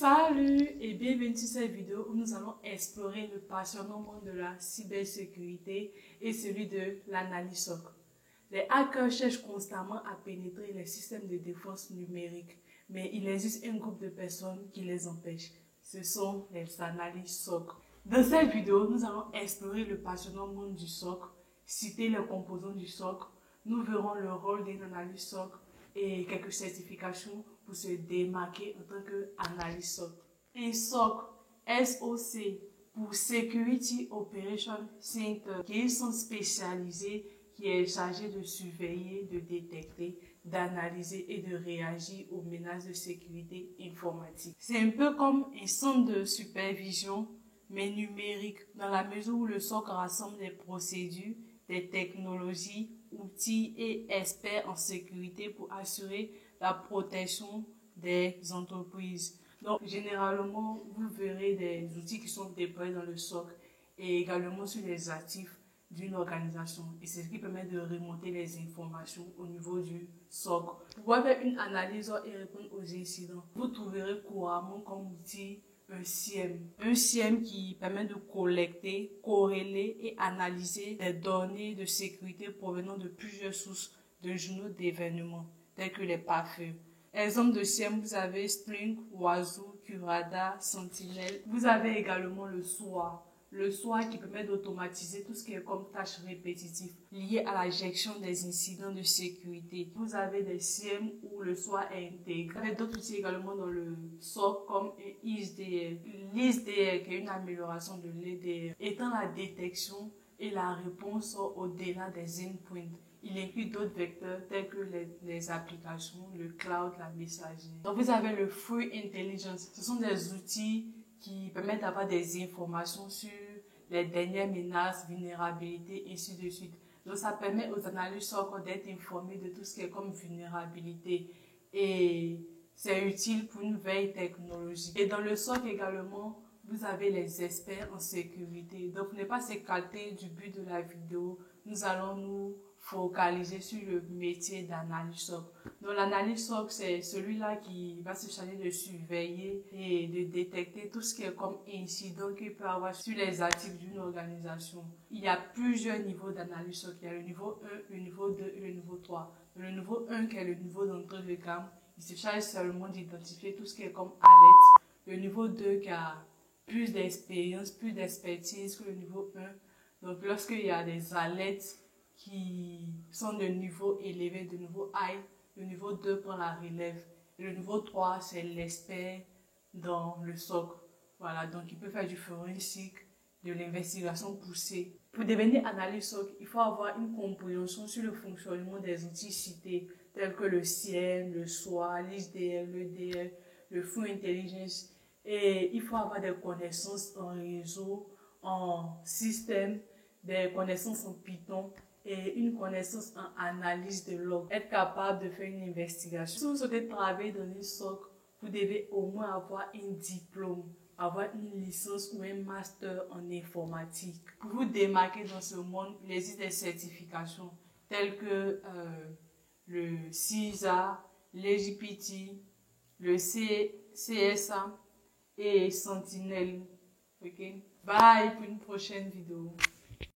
Salut et bienvenue sur cette vidéo où nous allons explorer le passionnant monde de la cybersécurité et celui de l'analyse SOC. Les hackers cherchent constamment à pénétrer les systèmes de défense numérique, mais il existe un groupe de personnes qui les empêche. Ce sont les analystes SOC. Dans cette vidéo, nous allons explorer le passionnant monde du SOC, citer les composants du SOC, nous verrons le rôle d'un analyste SOC et quelques certifications pour se démarquer en tant qu'analyste SOC. Un SOC, SOC, pour Security Operation Center, qui sont spécialisés, qui est chargé de surveiller, de détecter, d'analyser et de réagir aux menaces de sécurité informatique. C'est un peu comme un centre de supervision, mais numérique, dans la mesure où le SOC rassemble des procédures, des technologies, outils et experts en sécurité pour assurer la protection des entreprises. Donc, généralement, vous verrez des outils qui sont déployés dans le SOC et également sur les actifs d'une organisation. Et c'est ce qui permet de remonter les informations au niveau du SOC. Pour faire une analyse et répondre aux incidents, vous trouverez couramment comme outil un SIEM. Un SIEM qui permet de collecter, corréler et analyser des données de sécurité provenant de plusieurs sources de journaux d'événements, tels que les pare-feux. Exemple de SIEM, vous avez Splunk, Wazoo, QRadar, Sentinel. Vous avez également le SOA. Le SOA qui permet d'automatiser tout ce qui est comme tâches répétitives liées à la gestion des incidents de sécurité. Vous avez des SIEM où le SOA est intégré. Vous avez d'autres outils également dans le SOC comme ISDR. L'ISDR qui est une amélioration de l'EDR étant la détection et la réponse au-delà des endpoints. Il inclut d'autres vecteurs tels que les applications, le cloud, la messagerie. Donc vous avez le Free Intelligence. Ce sont des outils qui permettent d'avoir des informations sur les dernières menaces, vulnérabilités, et ainsi de suite. Donc ça permet aux analystes SOC d'être informés de tout ce qui est comme vulnérabilité. Et c'est utile pour une veille technologique. Et dans le SOC également, vous avez les experts en sécurité. Donc vous n'êtes pas s'écarter du but de la vidéo. Nous allons nous focaliser sur le métier d'analyse SOC. Donc l'analyse SOC, c'est celui-là qui va se charger de surveiller et de détecter tout ce qui est comme incident qu'il peut avoir sur les actifs d'une organisation. Il y a plusieurs niveaux d'analyse SOC. Il y a le niveau 1, le niveau 2 et le niveau 3. Le niveau 1 qui est le niveau d'entrée de gamme, il se charge seulement d'identifier tout ce qui est comme alerte. Le niveau 2 qui a plus d'expérience, plus d'expertise que le niveau 1. Donc lorsqu'il y a des alertes qui sont de niveau élevé, de niveau high, le niveau 2 prend la relève. Et le niveau 3, c'est l'expert dans le SOC. Voilà, donc il peut faire du forensic, de l'investigation poussée. Pour devenir analyste SOC, il faut avoir une compréhension sur le fonctionnement des outils cités, tels que le SIEM, le SOA, l'ISDR, l'EDR, le Free Intelligence. Et il faut avoir des connaissances en réseau, en système, des connaissances en Python, et une connaissance en analyse de log, être capable de faire une investigation. Si vous souhaitez travailler dans une SOC, vous devez au moins avoir un diplôme, avoir une licence ou un master en informatique. Pour vous démarquer dans ce monde, il existe des certifications telles que le CISA, l'EGPT, le CSA et Sentinel. Ok? Bye pour une prochaine vidéo.